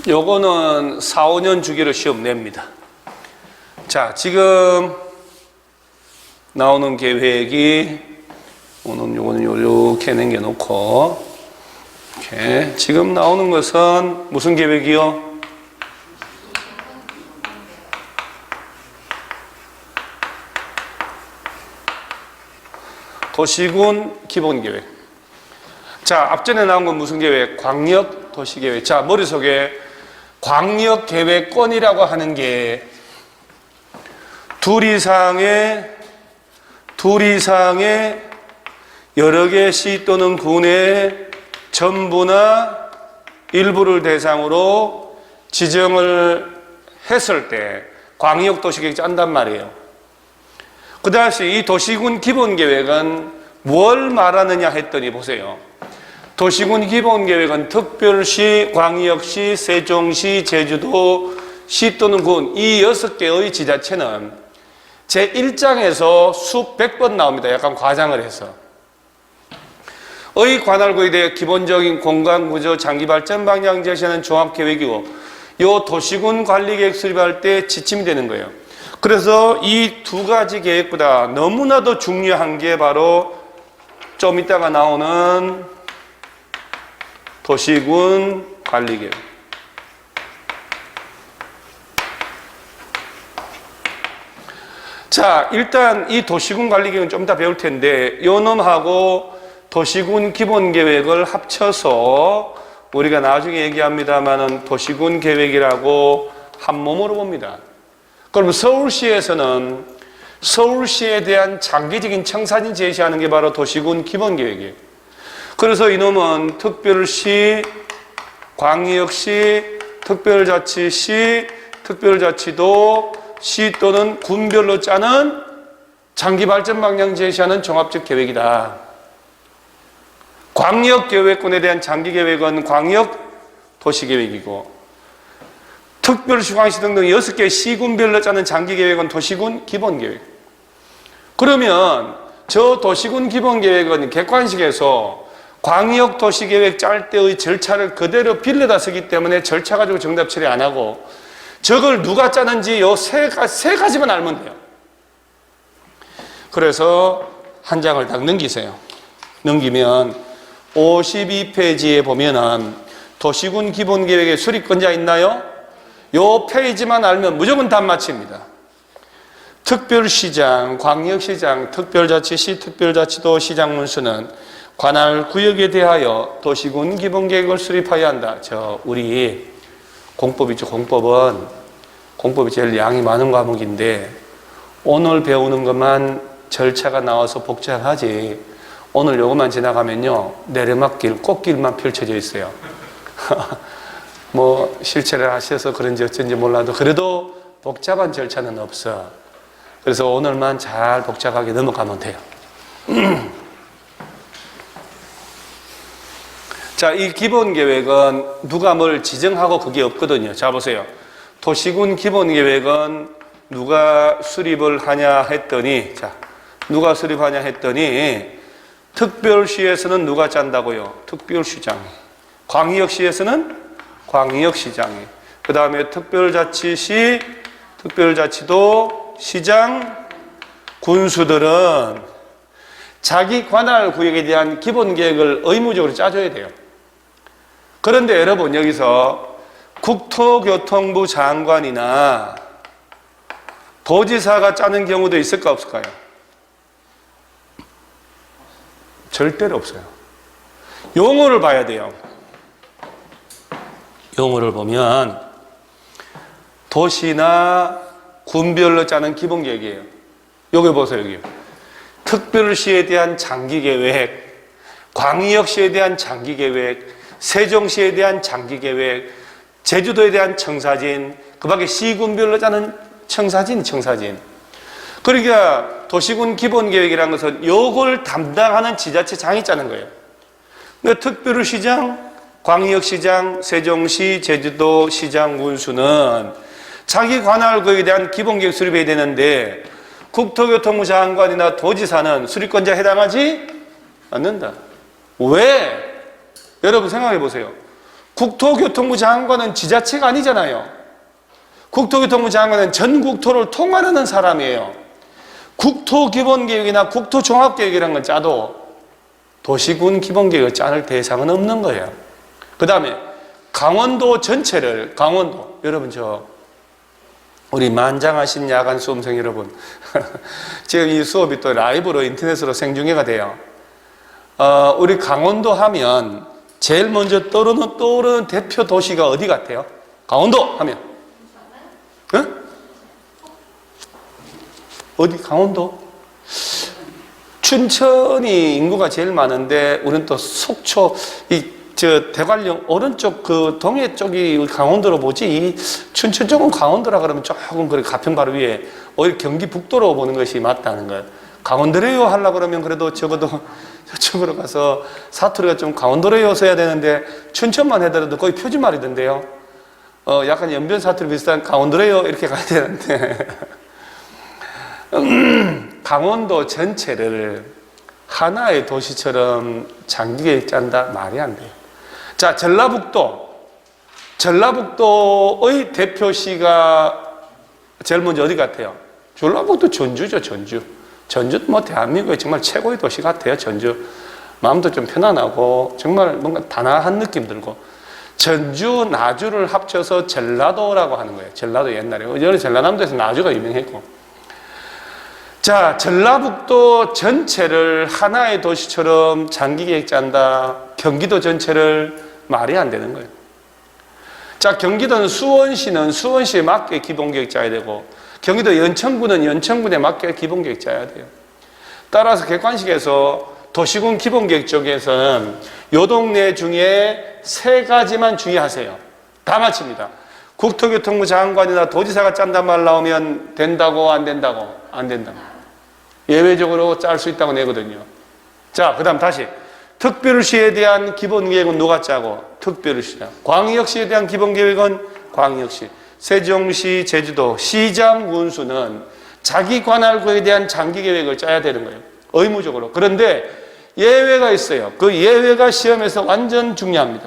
요거는 4, 5년 주기로 시험 냅니다. 자, 지금 나오는 계획이 오늘 요거는 요렇게 남겨놓고, 이렇게 지금 나오는 것은 무슨 계획이요? 도시군 기본계획. 자, 앞전에 나온 건 무슨 계획? 광역 도시계획. 자, 머릿속에 광역계획권이라고 하는 게 둘 이상의 여러 개 시 또는 군의 전부나 일부를 대상으로 지정을 했을 때 광역도시계획 짠단 말이에요. 그 다음에 이 도시군 기본계획은 뭘 말하느냐 했더니 보세요. 도시군 기본계획은 특별시, 광역시, 세종시, 제주도, 시 또는 군 이 6개의 지자체는 제1장에서 수백 번 나옵니다. 약간 과장을 해서. 의 관할구에 대해 기본적인 공간구조, 장기발전 방향 제시하는 종합계획이고 이 도시군 관리계획 수립할 때 지침이 되는 거예요. 그래서 이 두 가지 계획보다 너무나도 중요한 게 바로 좀 이따가 나오는 도시군 관리계획. 자, 일단 이 도시군 관리계획은 좀 이따 배울 텐데 요 놈하고 도시군 기본계획을 합쳐서 우리가 나중에 얘기합니다만은 도시군 계획이라고 한 몸으로 봅니다. 그럼 서울시에서는 서울시에 대한 장기적인 청사진 제시하는 게 바로 도시군 기본계획이에요. 그래서 이놈은 특별시, 광역시, 특별자치시, 특별자치도, 시 또는 군별로 짜는 장기발전 방향 제시하는 종합적 계획이다. 광역계획권에 대한 장기계획은 광역도시계획이고 특별시, 광시 등등 6개 시군별로 짜는 장기계획은 도시군 기본계획. 그러면 저 도시군 기본계획은 객관식에서 광역도시계획 짤 때의 절차를 그대로 빌려다 쓰기 때문에 절차 가지고 정답 처리 안 하고 저걸 누가 짜는지 요 세 가지만 알면 돼요. 그래서 한 장을 딱 넘기세요. 넘기면 52페이지에 보면은 도시군 기본계획의 수립권자 있나요? 요 페이지만 알면 무조건 답 맞춥니다. 특별시장, 광역시장, 특별자치시, 특별자치도 시장 문수는 관할 구역에 대하여 도시군 기본계획을 수립하여야 한다. 우리 공법이죠. 공법이 제일 양이 많은 과목인데 오늘 배우는 것만 절차가 나와서 복잡하지 오늘 요것만 지나가면요 내리막길, 꽃길만 펼쳐져 있어요. 뭐 실체를 하셔서 그런지 어쩐지 몰라도 그래도 복잡한 절차는 없어. 그래서 오늘만 잘 복잡하게 넘어가면 돼요. 자, 이 기본계획은 누가 뭘 지정하고 그게 없거든요. 자, 보세요. 도시군 기본계획은 누가 수립을 하냐 했더니, 누가 수립하냐 했더니, 특별시에서는 누가 짠다고요? 특별시장이. 광역시에서는 광역시장이. 그 다음에 특별자치시, 특별자치도, 시장, 군수들은 자기 관할 구역에 대한 기본계획을 의무적으로 짜줘야 돼요. 그런데 여러분 여기서 국토교통부 장관이나 도지사가 짜는 경우도 있을까 없을까요? 절대로 없어요. 용어를 봐야 돼요. 용어를 보면 도시나 군별로 짜는 기본계획이에요. 여기 보세요. 여기 특별시에 대한 장기계획, 광역시에 대한 장기계획, 세종시에 대한 장기계획, 제주도에 대한 청사진, 그 밖에 시군별로 짜는 청사진. 그러니까 도시군 기본계획이라는 것은 요걸 담당하는 지자체장이 짜는 거예요. 그러니까 특별시장, 광역시장, 세종시, 제주도 시장 군수는 자기 관할 구역에 대한 기본계획 수립해야 되는데 국토교통부 장관이나 도지사는 수립권자에 해당하지 않는다. 왜? 여러분 생각해 보세요. 국토교통부 장관은 지자체가 아니잖아요. 국토교통부 장관은 전 국토를 통할하는 사람이에요. 국토기본계획이나 국토종합계획이라는 건 짜도 도시군 기본계획을 짜낼 대상은 없는 거예요. 그 다음에 강원도 전체를, 강원도, 여러분 우리 만장하신 야간 수험생 여러분 지금 이 수업이 또 라이브로 인터넷으로 생중계가 돼요. 우리 강원도 하면 제일 먼저 떠오르는 대표 도시가 어디 같아요? 강원도 하면 응? 어디? 강원도? 춘천이 인구가 제일 많은데 우리는 또 속초 대관령 오른쪽 그 동해 쪽이 우리 강원도로 보지 이 춘천 쪽은 강원도라 그러면 조금 그래 가평 바로 위에 오히려 경기 북도로 보는 것이 맞다는 거예요. 강원도래요 하려고 그러면 그래도 적어도 저쪽으로 가서 사투리가 좀 강원도래요 써야 되는데 춘천만 해더라도 거의 표준말이던데요. 약간 연변 사투리 비슷한 강원도래요 이렇게 가야 되는데 강원도 전체를 하나의 도시처럼 장기계획 짠다? 말이 안 돼요. 자, 전라북도의 대표시가 제일 먼저 어디 같아요? 전라북도 전주죠, 전주. 전주도 뭐 대한민국의 정말 최고의 도시 같아요, 전주. 마음도 좀 편안하고 정말 뭔가 단아한 느낌 들고. 전주, 나주를 합쳐서 전라도라고 하는 거예요. 전라도 옛날에. 전라남도에서 나주가 유명했고. 자, 전라북도 전체를 하나의 도시처럼 장기계획 짠다. 경기도 전체를 말이 안 되는 거예요. 자, 경기도는 수원시는 수원시에 맞게 기본계획 짜야 되고 경기도 연천군은 연천군에 맞게 기본계획 짜야 돼요. 따라서 객관식에서 도시군 기본계획 쪽에서는 요 동네 중에 3가지만 주의하세요. 다 맞춥니다. 국토교통부 장관이나 도지사가 짠단 말 나오면 된다고 안 된다고? 안 된다고. 예외적으로 짤 수 있다고 내거든요. 자, 그 다음 다시 특별시에 대한 기본계획은 누가 짜고? 특별시다. 광역시에 대한 기본계획은 광역시. 세종시, 제주도, 시장, 군수는 자기 관할구에 대한 장기계획을 짜야 되는 거예요. 의무적으로. 그런데 예외가 있어요. 그 예외가 시험에서 완전 중요합니다.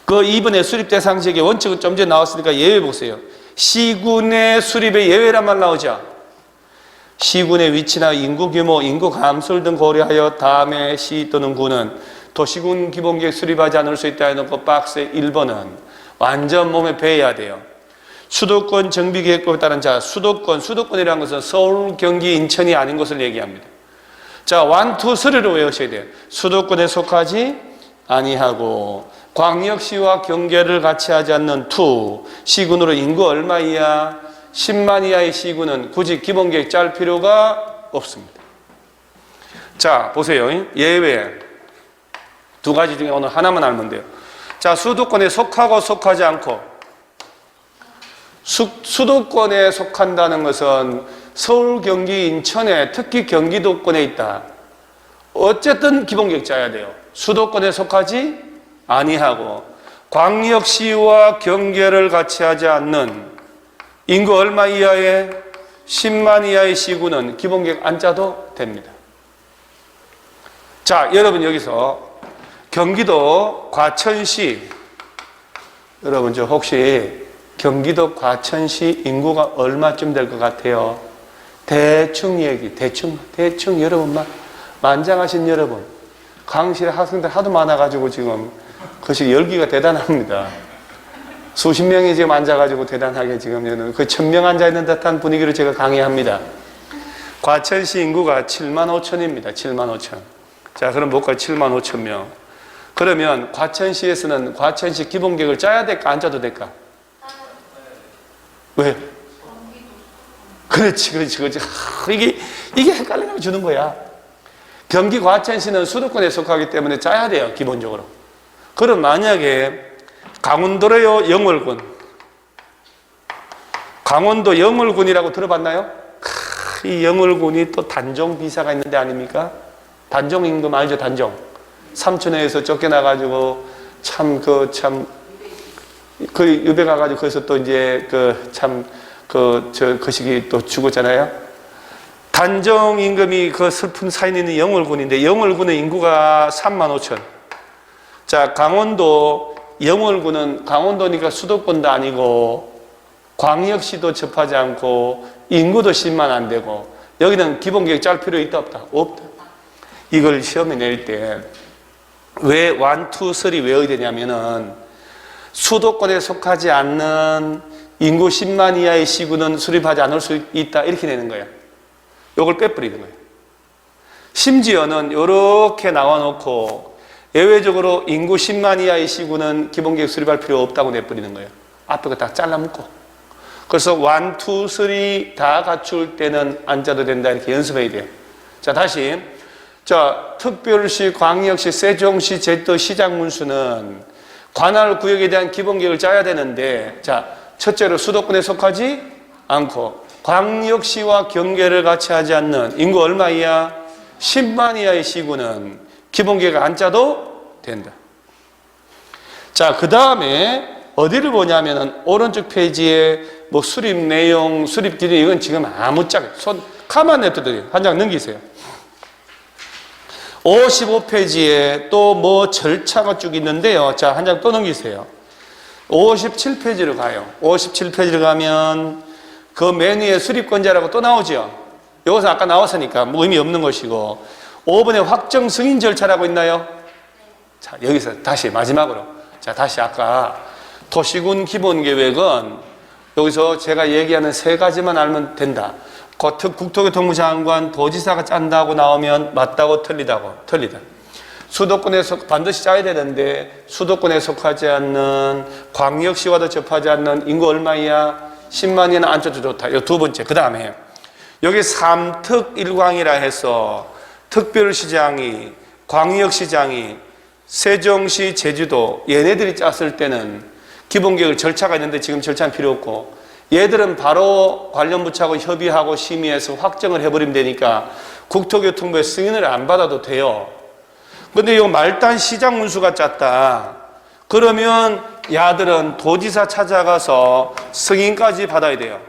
그 2번에 수립 대상 지역의 원칙은 좀 전에 나왔으니까 예외 보세요. 시군의 수립에 예외란 말 나오죠. 시군의 위치나 인구 규모, 인구 감소를 등 고려하여 다음에 시 또는 군은 도시군 기본계획 수립하지 않을 수 있다 해놓고 박스의 1번은 완전 몸에 배야 돼요. 수도권 정비계획법에 따른 자, 수도권이라는 것은 서울, 경기, 인천이 아닌 것을 얘기합니다. 자, 1, 2, 3로 외우셔야 돼요. 수도권에 속하지 아니하고 광역시와 경계를 같이 하지 않는 2, 시군으로 인구 얼마 이하? 10만 이하의 시군은 굳이 기본계획 짤 필요가 없습니다. 자, 보세요. 예외 2가지 중에 오늘 하나만 알면 돼요. 자, 수도권에 속하고 속하지 않고. 수도권에 속한다는 것은 서울, 경기, 인천에 특히 경기도권에 있다. 어쨌든 기본계획 짜야 돼요. 수도권에 속하지 아니하고 광역시와 경계를 같이 하지 않는 인구 얼마 이하의 10만 이하의 시군은 기본계획 안 짜도 됩니다. 자, 여러분 여기서 경기도 과천시, 여러분 저 혹시 경기도 과천시 인구가 얼마쯤 될 것 같아요? 대충 얘기, 대충 여러분만 만장하신 여러분, 강의실에 학생들 하도 많아가지고 지금 그것이 열기가 대단합니다. 수십 명이 지금 앉아가지고 대단하게 지금 그 1000명 앉아있는 듯한 분위기로 제가 강의합니다. 과천시 인구가 7만 5천입니다. 7만 5천. 자, 그럼 볼까요? 7만 5천 명. 그러면 과천시에서는 과천시 기본계획을 짜야 될까? 안 짜도 될까? 왜? 그렇지. 이게 헷갈리면 주는 거야. 경기 과천시는 수도권에 속하기 때문에 짜야 돼요. 기본적으로. 그럼 만약에 강원도래요, 영월군. 강원도 영월군이라고 들어봤나요? 이 영월군이 또 단종 비사가 있는데 아닙니까? 단종 임금 알죠? 단종. 삼천회에서 쫓겨나가지고 그 유배 가가지고 거기서 또 이제 그 시기 또 죽었잖아요. 단종 임금이 그 슬픈 사인이 있는 영월군인데 영월군의 인구가 3만 5천. 자, 강원도 영월군은 강원도니까 수도권도 아니고 광역시도 접하지 않고 인구도 10만 안 되고 여기는 기본계획 짤 필요 있다 없다? 없다. 이걸 시험에 낼 때 왜 1, 2, 3 외워야 되냐면은 수도권에 속하지 않는 인구 10만 이하의 시군은 수립하지 않을 수 있다 이렇게 내는 거야. 이걸 빼버리는 거야. 심지어는 이렇게 나와놓고 예외적으로 인구 10만 이하의 시군은 기본계획 수립할 필요 없다고 내버리는 거예요. 앞에 거 다 잘라먹고. 그래서 1, 2, 3 다 갖출 때는 안 짜도 된다 이렇게 연습해야 돼요. 자, 다시. 자, 특별시, 광역시, 세종시, 제주도 시장 문수는 관할 구역에 대한 기본계획을 짜야 되는데, 자, 첫째로 수도권에 속하지 않고 광역시와 경계를 같이 하지 않는 인구 얼마 이하? 10만 이하의 시군은 기본계획을 안 짜도 된다. 자, 그 다음에 어디를 보냐면은 오른쪽 페이지에 뭐 수립 내용, 수립 기준 이건 지금 아무짝에 손 가만 냅둬도 한 장 넘기세요. 55페이지에 또 뭐 절차가 쭉 있는데요. 자, 한 장 또 넘기세요. 57페이지로 가요. 57페이지로 가면 그 메뉴에 수립권자라고 또 나오죠. 이것은 아까 나왔으니까 뭐 의미 없는 것이고 5번에 확정 승인 절차라고 있나요? 자, 여기서 다시 마지막으로 자, 다시 아까 도시군 기본계획은 여기서 제가 얘기하는 세 가지만 알면 된다. 국토교통부 장관, 도지사가 짠다고 나오면 맞다고 틀리다. 수도권에서 반드시 짜야 되는데 수도권에 속하지 않는 광역시와도 접하지 않는 인구 얼마 이하 10만 이하는 안 짜도 좋다. 이 두 번째. 그 다음에 여기 3특 1광이라 해서 특별시장이 광역시장이 세종시, 제주도 얘네들이 짰을 때는 기본계획 절차가 있는데 지금 절차는 필요 없고 얘들은 바로 관련 부처하고 협의하고 심의해서 확정을 해버리면 되니까 국토교통부의 승인을 안 받아도 돼요. 근데 이 말단 시장 문수가 짰다. 그러면 야들은 도지사 찾아가서 승인까지 받아야 돼요.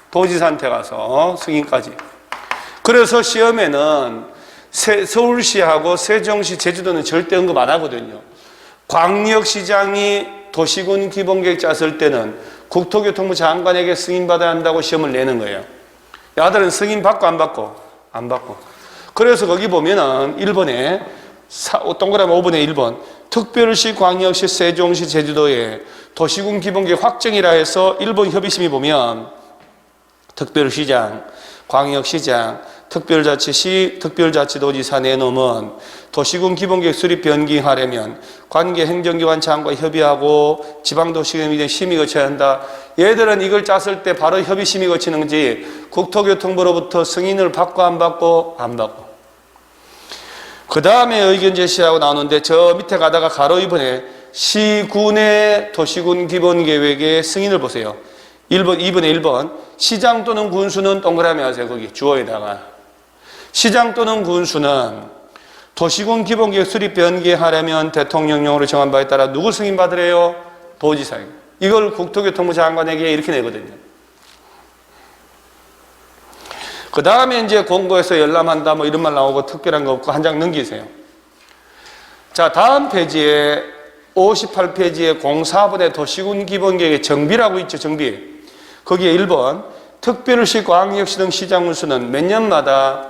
도지사한테 가서 승인까지. 그래서 시험에는 서울시하고 세종시, 제주도는 절대 언급 안 하거든요. 광역시장이 도시군 기본계획 짰을 때는 국토교통부 장관에게 승인받아야 한다고 시험을 내는 거예요. 야들은 승인 받고 안 받고? 안 받고. 그래서 거기 보면은 1번에 동그라미 5번에 1번 특별시, 광역시, 세종시, 제주도에 도시군 기본계획 확정이라 해서 1번 협의심이 보면 특별시장, 광역시장, 특별자치시, 특별자치도지사 내놓으면 도시군 기본계획 수립 변경하려면 관계 행정기관 장관과 협의하고 지방도시계획 심의 거쳐야 한다. 얘들은 이걸 짰을 때 바로 협의 심의 거치는 거지 국토교통부로부터 승인을 받고 안 받고? 안 받고. 그 다음에 의견 제시하고 나오는데 저 밑에 가다가 가로 2번에 시군의 도시군 기본계획의 승인을 보세요. 2번에 1번 시장 또는 군수는 동그라미 하세요. 거기 주어에다가 시장 또는 군수는 도시군 기본계획 수립 변경하려면 대통령령으로 정한 바에 따라 누구 승인 받으래요? 도지사입니다. 이걸 국토교통부 장관에게 이렇게 내거든요. 그 다음에 이제 공고에서 열람한다 뭐 이런 말 나오고 특별한 거 없고 한 장 넘기세요. 자, 다음 페이지에 58페이지에 04번에 도시군 기본계획의 정비라고 있죠. 정비. 거기에 1번 특별시, 광역시 등 시장 문수는 몇 년마다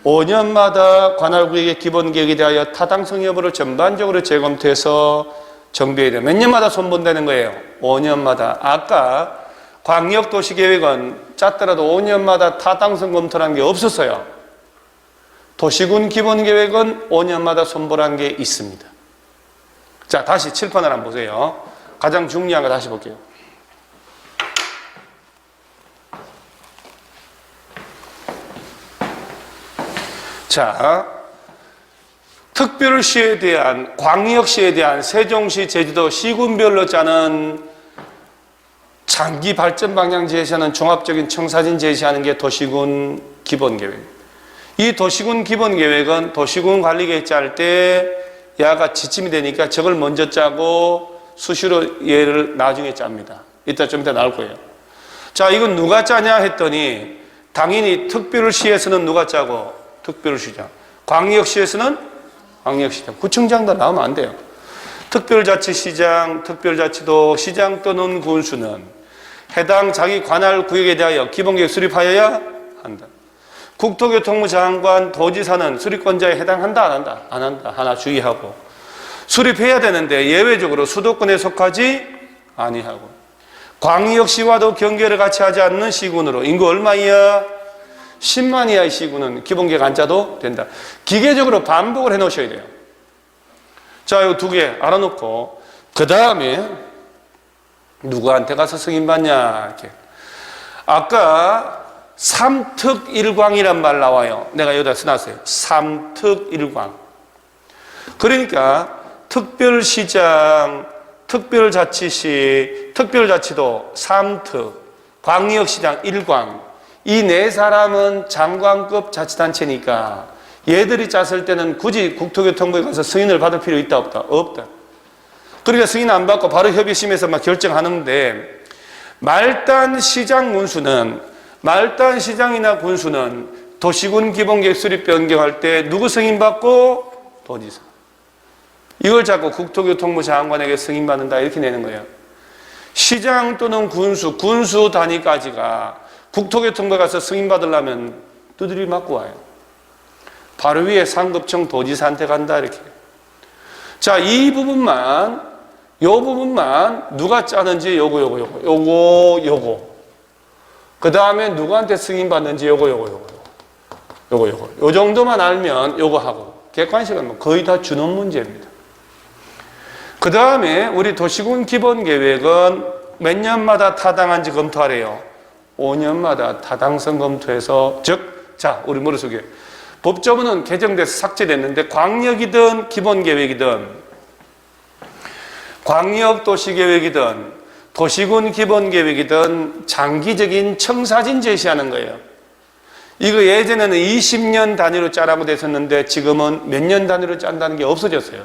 5년마다 관할구역의 기본계획에 대하여 타당성 여부를 전반적으로 재검토해서 정비해야 돼요. 몇 년마다 손본다는 거예요? 5년마다. 아까 광역도시계획은 짰더라도 5년마다 타당성 검토라는 게 없었어요. 도시군 기본계획은 5년마다 손보라는 게 있습니다. 자, 다시 칠판을 한번 보세요. 가장 중요한 거 다시 볼게요. 자, 특별시에 대한, 광역시에 대한 세종시, 제주도 시군별로 짜는 장기 발전 방향 제시하는 종합적인 청사진 제시하는 게 도시군 기본계획. 이 도시군 기본계획은 도시군 관리계획 짤 때 야가 지침이 되니까 저걸 먼저 짜고 수시로 얘를 나중에 짭니다. 이따 좀 이따 나올 거예요. 자, 이건 누가 짜냐 했더니 당연히 특별시에서는 누가 짜고? 특별시장. 광역시에서는 광역시장. 구청장도 나오면 안 돼요. 특별자치시장, 특별자치도, 시장 또는 군수는 해당 자기 관할 구역에 대하여 기본계획 수립하여야 한다. 국토교통부 장관, 도지사는 수립권자에 해당한다, 안 한다? 안 한다. 하나 주의하고. 수립해야 되는데 예외적으로 수도권에 속하지 아니하고. 광역시와도 경계를 같이 하지 않는 시군으로 인구 얼마 이하? 10만 이하의 시군은 기본계획 안 짜도 된다. 기계적으로 반복을 해 놓으셔야 돼요. 자, 이 두 개 알아놓고 그 다음에 누구한테 가서 승인받냐 이렇게. 아까 삼특일광이란 말 나와요. 내가 여기다 써놨어요. 삼특일광. 그러니까 특별시장, 특별자치시, 특별자치도, 삼특, 광역시장, 일광. 이 네 사람은 장관급 자치단체니까 얘들이 짰을 때는 굳이 국토교통부에 가서 승인을 받을 필요 있다 없다? 없다. 그러니까 승인 안 받고 바로 협의심에서 막 결정하는데, 말단 시장 군수는, 말단 시장이나 군수는 도시군 기본계획 수립 변경할 때 누구 승인 받고? 도지사. 이걸 자꾸 국토교통부 장관에게 승인 받는다 이렇게 내는 거예요. 시장 또는 군수, 군수 단위까지가 국토교통부에 가서 승인 받으려면 두드리 맞고 와요. 바로 위에 상급청 도지사한테 간다 이렇게. 자, 이 부분만, 요 부분만 누가 짜는지 요거. 그 다음에 누구한테 승인 받는지 요거. 요 정도만 알면 요거 하고, 객관식은 뭐 거의 다 준원 문제입니다. 그 다음에 우리 도시군 기본계획은 몇 년마다 타당한지 검토하래요. 5년마다 타당성 검토해서, 즉, 자, 우리 머릿속에 법조문은 개정돼서 삭제됐는데 광역이든 기본계획이든 광역도시계획이든 도시군 기본계획이든 장기적인 청사진 제시하는 거예요. 이거 예전에는 20년 단위로 짜라고 됐었는데 지금은 몇 년 단위로 짠다는 게 없어졌어요.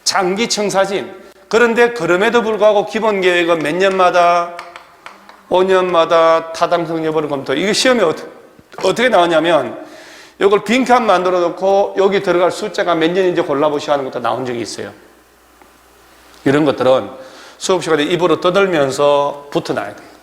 장기 청사진. 그런데 그럼에도 불구하고 기본계획은 몇 년마다? 5년마다 타당성 여부를 검토. 이게 시험에 어떻게 나오냐면 이걸 빈칸 만들어 놓고 여기 들어갈 숫자가 몇 년인지 골라보시오 하는 것도 나온 적이 있어요. 이런 것들은 수업 시간에 입으로 떠들면서 붙어놔야 돼요.